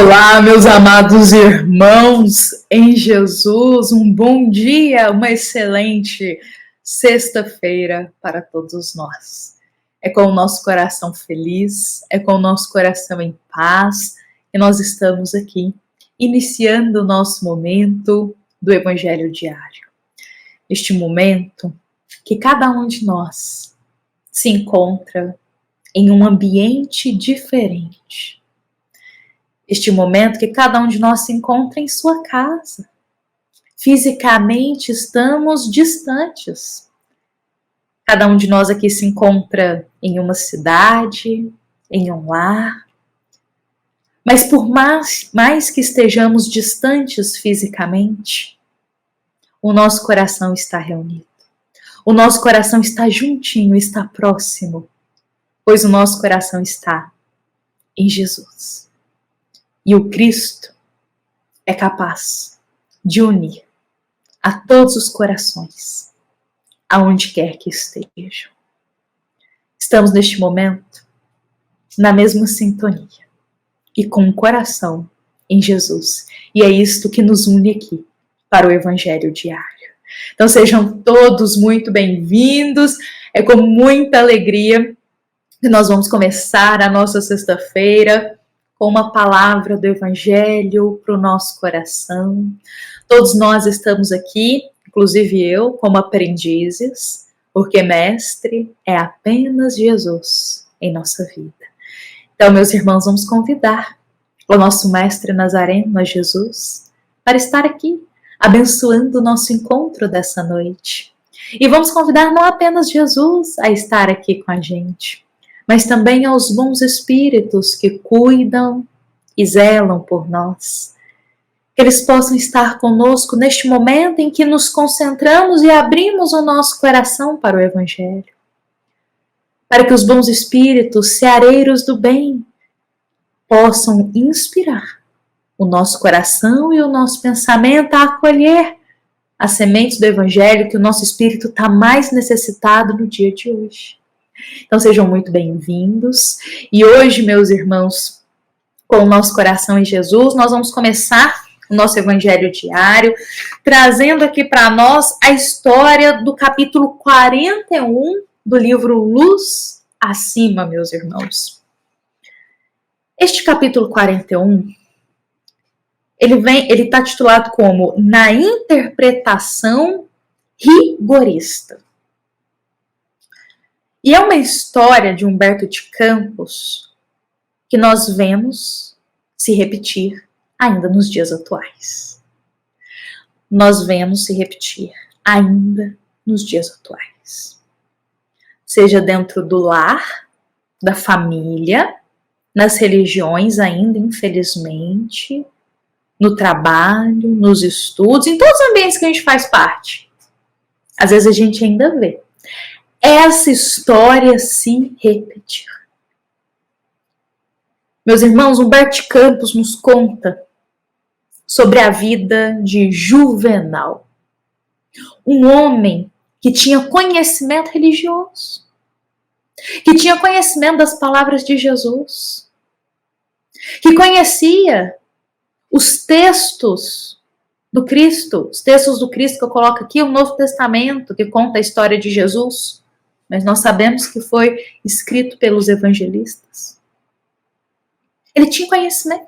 Olá, meus amados irmãos em Jesus, um bom dia, uma excelente sexta-feira para todos nós. É com o nosso coração feliz, é com o nosso coração em paz que nós estamos aqui, iniciando o nosso momento do Evangelho Diário. Este momento que cada um de nós se encontra em um ambiente diferente. Este momento que cada um de nós se encontra em sua casa. Fisicamente estamos distantes. Cada um de nós aqui se encontra em uma cidade, em um lar. Mas por mais que estejamos distantes fisicamente, o nosso coração está reunido. O nosso coração está juntinho, está próximo, pois o nosso coração está em Jesus. E o Cristo é capaz de unir a todos os corações, aonde quer que estejam. Estamos neste momento na mesma sintonia e com o coração em Jesus. E é isto que nos une aqui para o Evangelho Diário. Então sejam todos muito bem-vindos. É com muita alegria que nós vamos começar a nossa sexta-feira com uma palavra do Evangelho para o nosso coração. Todos nós estamos aqui, inclusive eu, como aprendizes, porque mestre é apenas Jesus em nossa vida. Então, meus irmãos, vamos convidar o nosso mestre nazareno, Jesus, para estar aqui, abençoando o nosso encontro dessa noite. E vamos convidar não apenas Jesus a estar aqui com a gente, mas também aos bons espíritos que cuidam e zelam por nós. Que eles possam estar conosco neste momento em que nos concentramos e abrimos o nosso coração para o Evangelho. Para que os bons espíritos, ceareiros do bem, possam inspirar o nosso coração e o nosso pensamento a acolher as sementes do Evangelho que o nosso espírito está mais necessitado no dia de hoje. Então sejam muito bem-vindos. E hoje, meus irmãos, com o nosso coração em Jesus, nós vamos começar o nosso Evangelho Diário, trazendo aqui para nós a história do capítulo 41 do livro Luz Acima, meus irmãos. Este capítulo 41, ele está titulado como Na Interpretação Rigorista. E é uma história de Humberto de Campos que nós vemos se repetir ainda nos dias atuais. Nós vemos se repetir ainda nos dias atuais. Seja dentro do lar, da família, nas religiões ainda, infelizmente, no trabalho, nos estudos, em todos os ambientes que a gente faz parte. Às vezes a gente ainda vê essa história se repetir. Meus irmãos, Humberto de Campos nos conta sobre a vida de Juvenal, um homem que tinha conhecimento religioso, que tinha conhecimento das palavras de Jesus, que conhecia os textos do Cristo, os textos do Cristo que eu coloco aqui, o Novo Testamento, que conta a história de Jesus, mas nós sabemos que foi escrito pelos evangelistas. Ele tinha conhecimento,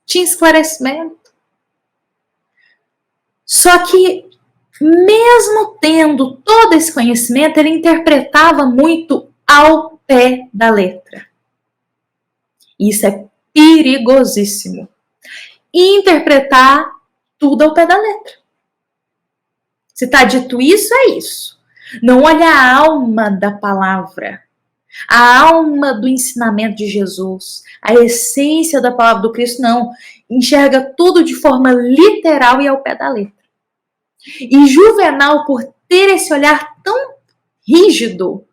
tinha esclarecimento. Só que, mesmo tendo todo esse conhecimento, ele interpretava muito ao pé da letra. Isso é perigosíssimo. Interpretar tudo ao pé da letra. Se está dito isso, é isso. Não olha a alma da palavra, a alma do ensinamento de Jesus, a essência da palavra do Cristo, não. Enxerga tudo de forma literal e ao pé da letra. E Juvenal, por ter esse olhar tão rígido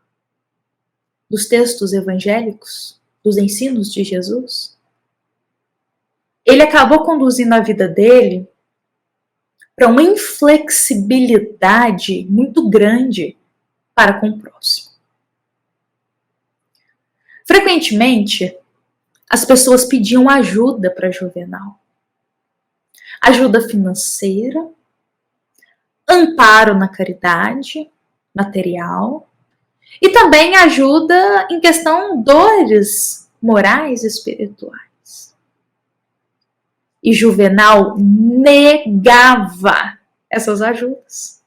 dos textos evangélicos, dos ensinos de Jesus, ele acabou conduzindo a vida dele para uma inflexibilidade muito grande para com o próximo. Frequentemente, as pessoas pediam ajuda para Juvenal. Ajuda financeira, amparo na caridade material e também ajuda em questão dores morais e espirituais. E Juvenal negava essas ajudas.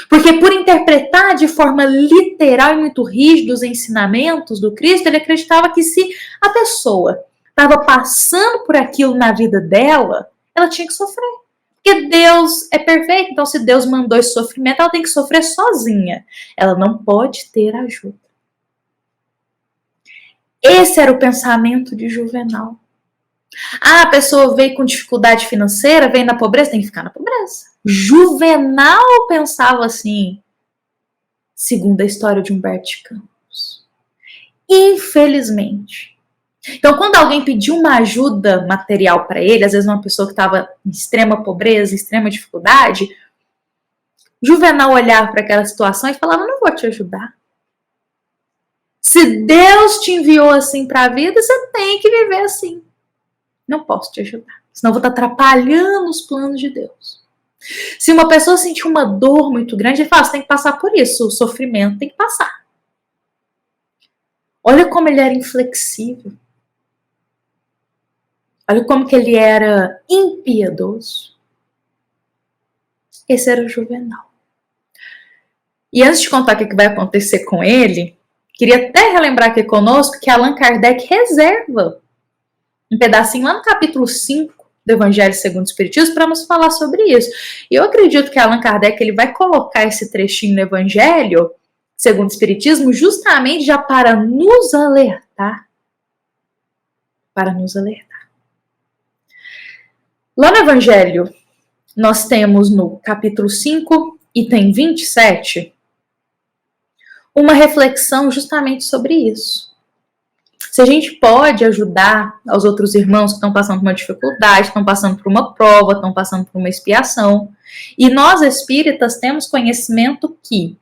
Porque por interpretar de forma literal e muito rígida os ensinamentos do Cristo, ele acreditava que se a pessoa estava passando por aquilo na vida dela, ela tinha que sofrer. Porque Deus é perfeito, então se Deus mandou esse sofrimento, ela tem que sofrer sozinha. Ela não pode ter ajuda. Esse era o pensamento de Juvenal. A pessoa veio com dificuldade financeira, veio na pobreza, tem que ficar na pobreza. Juvenal pensava assim, segundo a história de Humberto de Campos. Infelizmente. Então, quando alguém pediu uma ajuda material para ele, às vezes uma pessoa que estava em extrema pobreza, em extrema dificuldade, Juvenal olhava para aquela situação e falava, não vou te ajudar. Se Deus te enviou assim para a vida, você tem que viver assim. Não posso te ajudar, senão eu vou estar atrapalhando os planos de Deus. Se uma pessoa sentir uma dor muito grande, ele fala, você tem que passar por isso, o sofrimento tem que passar. Olha como ele era inflexível. Olha como que ele era impiedoso. Esse era o Juvenal. E antes de contar o que vai acontecer com ele, queria até relembrar aqui conosco que Allan Kardec reserva um pedacinho lá no capítulo 5 do Evangelho segundo o Espiritismo para nos falar sobre isso. E eu acredito que Allan Kardec ele vai colocar esse trechinho no Evangelho segundo o Espiritismo justamente já para nos alertar. Para nos alertar. Lá no Evangelho, nós temos no capítulo 5, item 27, uma reflexão justamente sobre isso. Se a gente pode ajudar aos outros irmãos que estão passando por uma dificuldade, estão passando por uma prova, estão passando por uma expiação. E nós espíritas temos conhecimento que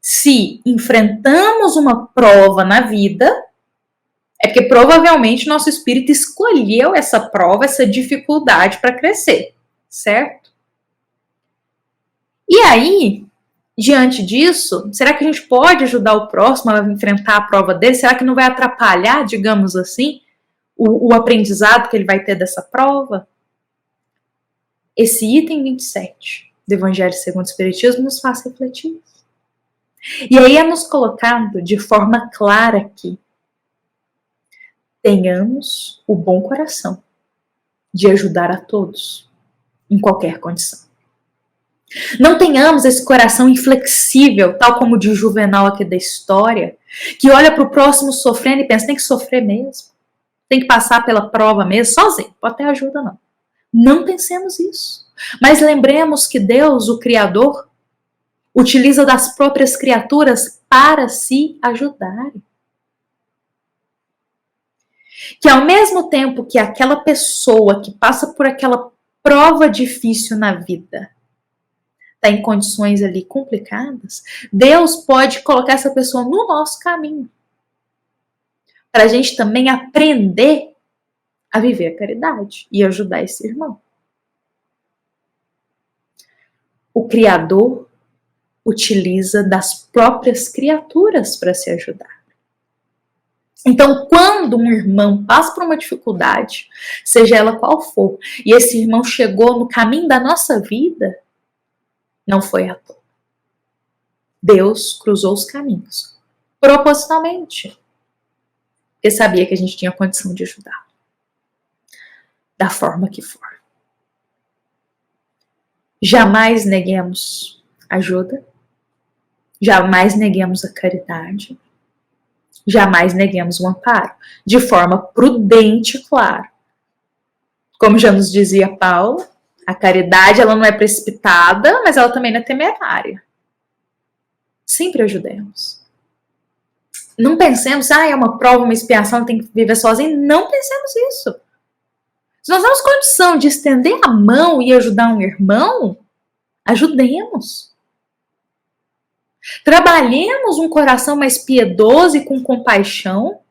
se enfrentamos uma prova na vida, é porque provavelmente nosso espírito escolheu essa prova, essa dificuldade para crescer, certo? E aí, diante disso, será que a gente pode ajudar o próximo a enfrentar a prova dele? Será que não vai atrapalhar, digamos assim, o aprendizado que ele vai ter dessa prova? Esse item 27 do Evangelho segundo o Espiritismo nos faz refletir. E aí é nos colocado de forma clara que tenhamos o bom coração de ajudar a todos, em qualquer condição. Não tenhamos esse coração inflexível, tal como o de Juvenal aqui da história, que olha para o próximo sofrendo e pensa, tem que sofrer mesmo, tem que passar pela prova mesmo, sozinho, pode ter ajuda não. Não pensemos isso. Mas lembremos que Deus, o Criador, utiliza das próprias criaturas para se ajudarem. Que ao mesmo tempo que aquela pessoa que passa por aquela prova difícil na vida está em condições ali complicadas, Deus pode colocar essa pessoa no nosso caminho. Para a gente também aprender a viver a caridade e ajudar esse irmão. O Criador utiliza das próprias criaturas para se ajudar. Então, quando um irmão passa por uma dificuldade, seja ela qual for, e esse irmão chegou no caminho da nossa vida, não foi à toa. Deus cruzou os caminhos, propositalmente, porque sabia que a gente tinha condição de ajudar, da forma que for. Jamais neguemos ajuda, jamais neguemos a caridade, jamais neguemos o amparo, de forma prudente, claro. Como já nos dizia Paulo, a caridade ela não é precipitada, mas ela também não é temerária. Sempre ajudemos. Não pensemos, é uma prova, uma expiação, tem que viver sozinho. Não pensemos isso. Se nós temos condição de estender a mão e ajudar um irmão, ajudemos. Trabalhemos um coração mais piedoso e com compaixão,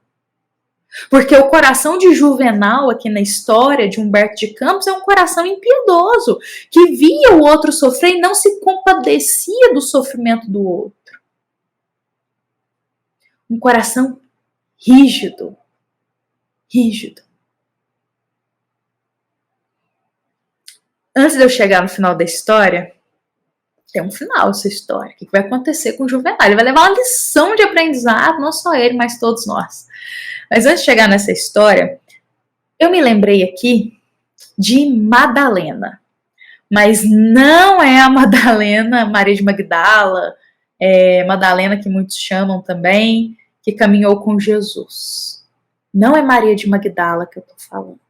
Porque o coração de Juvenal, aqui na história de Humberto de Campos, é um coração impiedoso, que via o outro sofrer e não se compadecia do sofrimento do outro. Um coração rígido. Rígido. Antes de eu chegar no final da história, tem um final essa história. O que vai acontecer com o Juvenal? Ele vai levar uma lição de aprendizado, não só ele, mas todos nós. Mas antes de chegar nessa história, eu me lembrei aqui de Madalena. Mas não é a Madalena, Maria de Magdala, Madalena que muitos chamam também, que caminhou com Jesus. Não é Maria de Magdala que eu estou falando.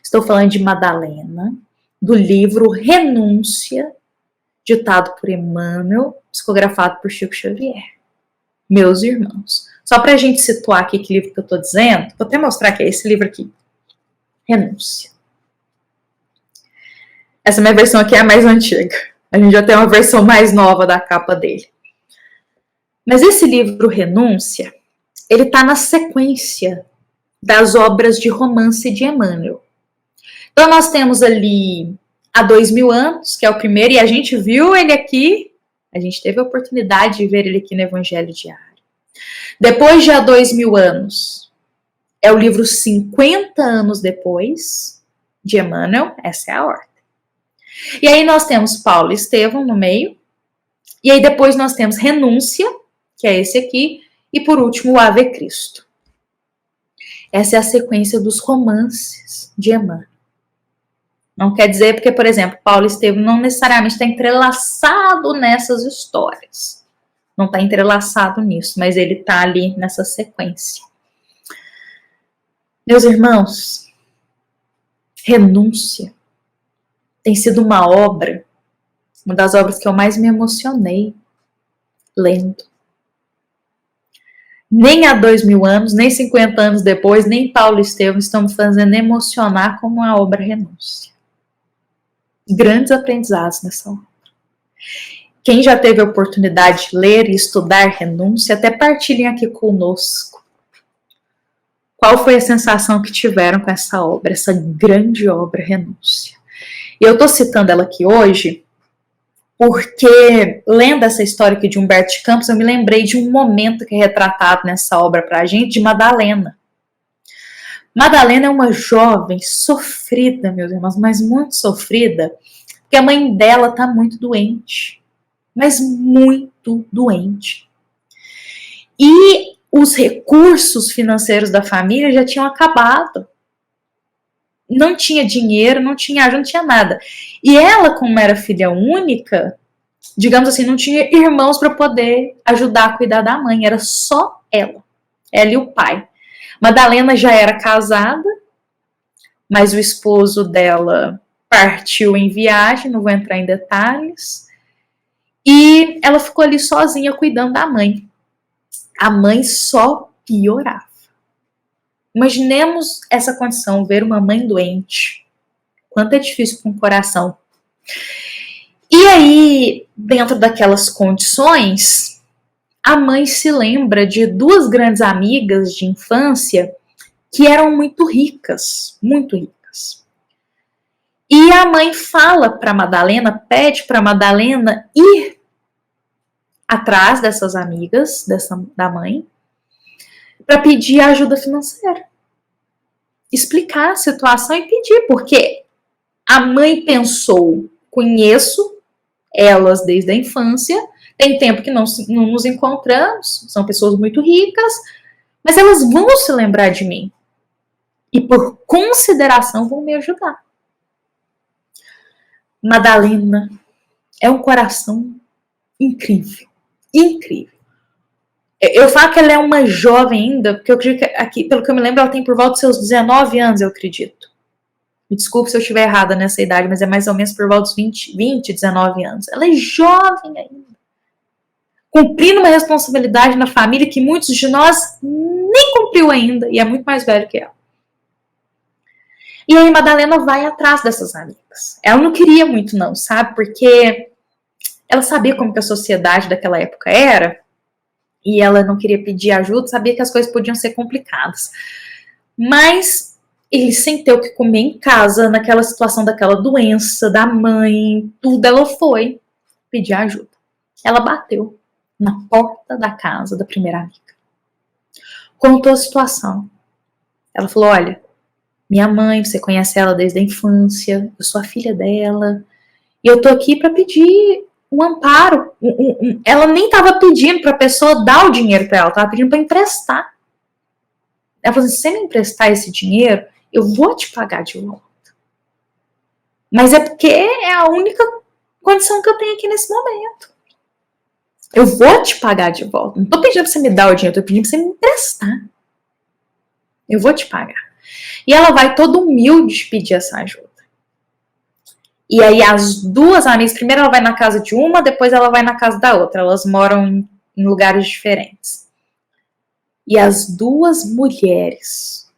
Estou falando de Madalena, do livro Renúncia, ditado por Emmanuel, psicografado por Chico Xavier. Meus irmãos. Só para a gente situar aqui que livro que eu estou dizendo, vou até mostrar que é esse livro aqui. Renúncia. Essa minha versão aqui é a mais antiga. A gente já tem uma versão mais nova da capa dele. Mas esse livro Renúncia, ele está na sequência das obras de romance de Emmanuel. Então nós temos ali Há 2000 anos, que é o primeiro, e a gente viu ele aqui, a gente teve a oportunidade de ver ele aqui no Evangelho Diário. Depois de Há 2000 anos, é o livro 50 anos depois, de Emmanuel, essa é a ordem. E aí nós temos Paulo e Estevão no meio, e aí depois nós temos Renúncia, que é esse aqui, e por último o Ave Cristo. Essa é a sequência dos romances de Emmanuel. Não quer dizer porque, por exemplo, Paulo e Estevão não necessariamente está entrelaçado nessas histórias. Não está entrelaçado nisso, mas ele está ali nessa sequência. Meus irmãos, Renúncia tem sido uma das obras que eu mais me emocionei lendo. Nem há 2000 anos, nem 50 anos depois, nem Paulo e Estevão estão me fazendo emocionar como a obra Renúncia. Grandes aprendizados nessa obra. Quem já teve a oportunidade de ler e estudar Renúncia, até partilhem aqui conosco. Qual foi a sensação que tiveram com essa obra, essa grande obra Renúncia? E eu estou citando ela aqui hoje porque, lendo essa história aqui de Humberto de Campos, eu me lembrei de um momento que é retratado nessa obra para a gente, de Madalena. Madalena é uma jovem sofrida, meus irmãos, mas muito sofrida, porque a mãe dela está muito doente, mas muito doente. E os recursos financeiros da família já tinham acabado. Não tinha dinheiro, não tinha ajuda, não tinha nada. E ela, como era filha única, digamos assim, não tinha irmãos para poder ajudar a cuidar da mãe, era só ela e o pai. Madalena já era casada, mas o esposo dela partiu em viagem, não vou entrar em detalhes, e ela ficou ali sozinha cuidando da mãe. A mãe só piorava. Imaginemos essa condição, ver uma mãe doente. Quanto é difícil para um coração. E aí, dentro daquelas condições, a mãe se lembra de duas grandes amigas de infância que eram muito ricas, muito ricas. E a mãe fala para Madalena, pede para Madalena ir atrás dessas amigas, da mãe, para pedir ajuda financeira. Explicar a situação e pedir, porque a mãe pensou, conheço elas desde a infância, tem tempo que não nos encontramos, são pessoas muito ricas, mas elas vão se lembrar de mim. E por consideração vão me ajudar. Madalena é um coração incrível. Incrível. Eu falo que ela é uma jovem ainda, porque eu acredito que aqui, pelo que eu me lembro, ela tem por volta dos seus 19 anos, eu acredito. Me desculpe se eu estiver errada nessa idade, mas é mais ou menos por volta dos 20, 19 anos. Ela é jovem ainda. Cumprindo uma responsabilidade na família que muitos de nós nem cumpriu ainda, e é muito mais velho que ela. E aí Madalena vai atrás dessas amigas. Ela não queria muito não, sabe? Porque ela sabia como que a sociedade daquela época era, e ela não queria pedir ajuda, sabia que as coisas podiam ser complicadas. Mas ele sem ter o que comer em casa, naquela situação daquela doença, da mãe, tudo, ela foi pedir ajuda. Ela bateu na porta da casa da primeira amiga. Contou a situação. Ela falou, olha, minha mãe, você conhece ela desde a infância, eu sou a filha dela, e eu tô aqui para pedir um amparo. Ela nem tava pedindo pra pessoa dar o dinheiro pra ela, tava pedindo pra emprestar. Ela falou assim, se você me emprestar esse dinheiro, eu vou te pagar de volta. Mas é porque é a única condição que eu tenho aqui nesse momento. Eu vou te pagar de volta. Não tô pedindo pra você me dar o dinheiro, tô pedindo pra você me emprestar. Eu vou te pagar. E ela vai toda humilde pedir essa ajuda. E aí as duas amigas, primeiro ela vai na casa de uma, depois ela vai na casa da outra. Elas moram em lugares diferentes. E as duas mulheres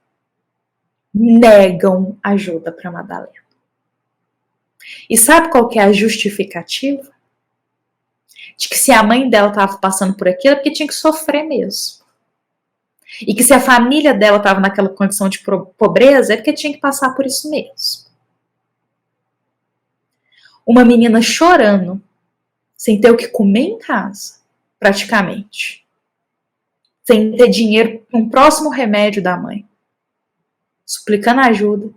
negam ajuda para Madalena. E sabe qual que é a justificativa? De que se a mãe dela estava passando por aquilo, é porque tinha que sofrer mesmo. E que se a família dela estava naquela condição de pobreza, é porque tinha que passar por isso mesmo. Uma menina chorando, sem ter o que comer em casa, praticamente. Sem ter dinheiro para um próximo remédio da mãe. Suplicando ajuda.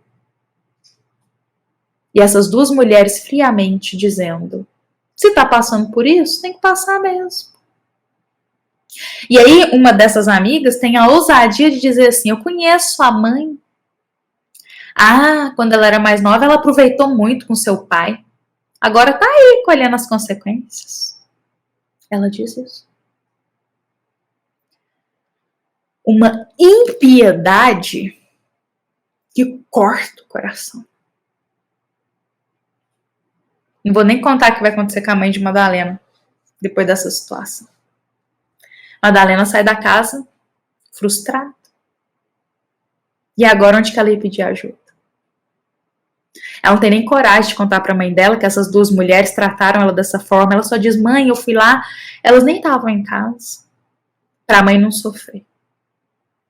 E essas duas mulheres friamente dizendo, se tá passando por isso, tem que passar mesmo. E aí uma dessas amigas tem a ousadia de dizer assim, eu conheço sua mãe. Ah, quando ela era mais nova, ela aproveitou muito com seu pai. Agora tá aí colhendo as consequências. Ela diz isso. Uma impiedade que corta o coração. Não vou nem contar o que vai acontecer com a mãe de Madalena depois dessa situação. Madalena sai da casa frustrada. E agora onde que ela ia pedir ajuda? Ela não tem nem coragem de contar para a mãe dela que essas duas mulheres trataram ela dessa forma. Ela só diz, mãe, eu fui lá, elas nem estavam em casa. Para a mãe não sofrer.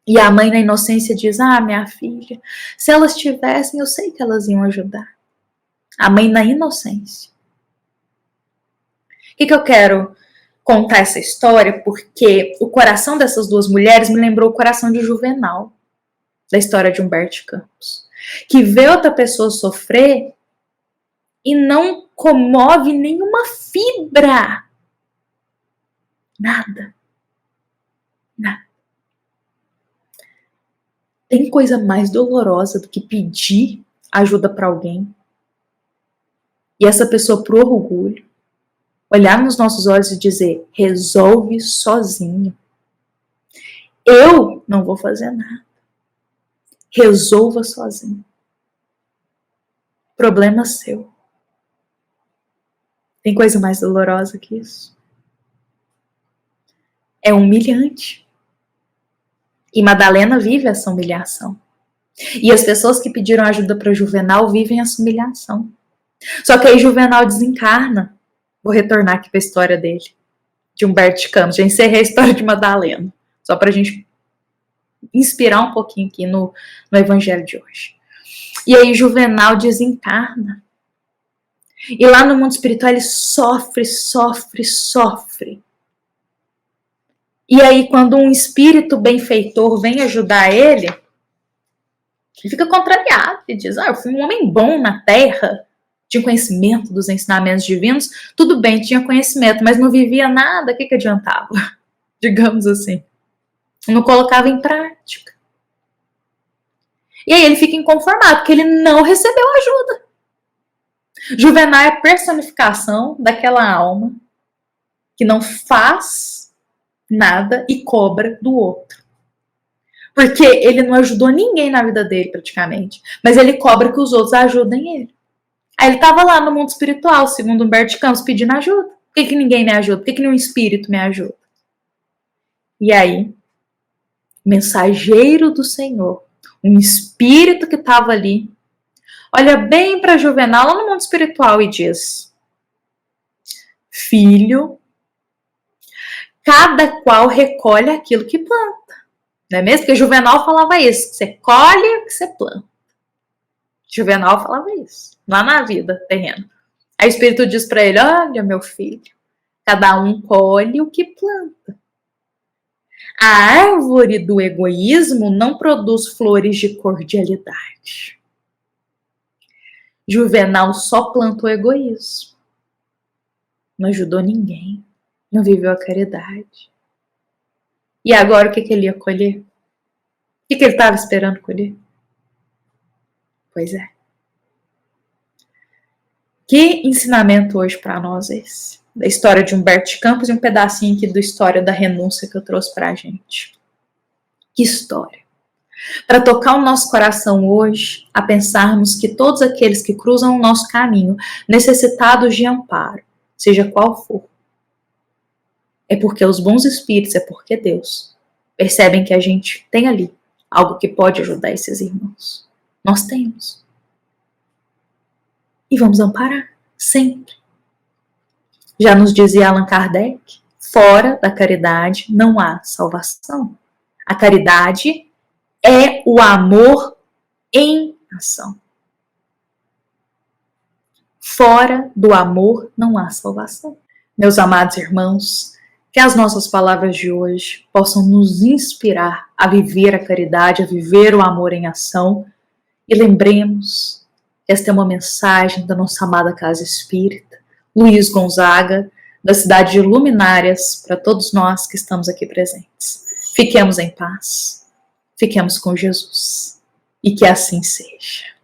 E a mãe na inocência diz, ah, minha filha, se elas tivessem, eu sei que elas iam ajudar. A mãe na inocência. O que eu quero contar essa história? Porque o coração dessas duas mulheres me lembrou o coração de Juvenal, da história de Humberto Campos. Que vê outra pessoa sofrer e não comove nenhuma fibra. Nada. Nada. Tem coisa mais dolorosa do que pedir ajuda para alguém e essa pessoa, por orgulho, olhar nos nossos olhos e dizer, resolve sozinho. Eu não vou fazer nada. Resolva sozinho. Problema seu. Tem coisa mais dolorosa que isso? É humilhante. E Madalena vive essa humilhação. E as pessoas que pediram ajuda para Juvenal vivem essa humilhação. Só que aí Juvenal desencarna. Vou retornar aqui para a história dele, de Humberto Campos. Já encerrei a história de Madalena, só para a gente inspirar um pouquinho aqui no evangelho de hoje. E aí Juvenal desencarna. E lá no mundo espiritual ele sofre, sofre, sofre. E aí quando um espírito benfeitor vem ajudar ele fica contrariado. Ele diz, eu fui um homem bom na Terra, tinha conhecimento dos ensinamentos divinos, tudo bem, tinha conhecimento, mas não vivia nada, o que adiantava? Digamos assim. Não colocava em prática. E aí ele fica inconformado, porque ele não recebeu ajuda. Juvenal é a personificação daquela alma que não faz nada e cobra do outro. Porque ele não ajudou ninguém na vida dele, praticamente. Mas ele cobra que os outros ajudem ele. Aí ele estava lá no mundo espiritual, segundo Humberto Campos, pedindo ajuda. Por que ninguém me ajuda? Por que nenhum espírito me ajuda? E aí, mensageiro do Senhor, um espírito que estava ali, olha bem para Juvenal lá no mundo espiritual e diz, filho, cada qual recolhe aquilo que planta. Não é mesmo? Porque Juvenal falava isso, que você colhe o que você planta. Juvenal falava isso, lá na vida terrena. Aí o Espírito diz para ele, olha meu filho, cada um colhe o que planta. A árvore do egoísmo não produz flores de cordialidade. Juvenal só plantou egoísmo. Não ajudou ninguém. Não viveu a caridade. E agora o que ele ia colher? O que ele estava esperando colher? Pois é. Que ensinamento hoje para nós é esse? Da história de Humberto de Campos e um pedacinho aqui da história da renúncia que eu trouxe para a gente. Que história! Para tocar o nosso coração hoje, a pensarmos que todos aqueles que cruzam o nosso caminho, necessitados de amparo, seja qual for, é porque os bons espíritos, é porque Deus, percebem que a gente tem ali algo que pode ajudar esses irmãos. Nós temos. E vamos amparar, sempre. Já nos dizia Allan Kardec, fora da caridade não há salvação. A caridade é o amor em ação. Fora do amor não há salvação. Meus amados irmãos, que as nossas palavras de hoje possam nos inspirar a viver a caridade, a viver o amor em ação. E lembremos que esta é uma mensagem da nossa amada Casa Espírita, Luiz Gonzaga, da cidade de Luminárias, para todos nós que estamos aqui presentes. Fiquemos em paz, fiquemos com Jesus, e que assim seja.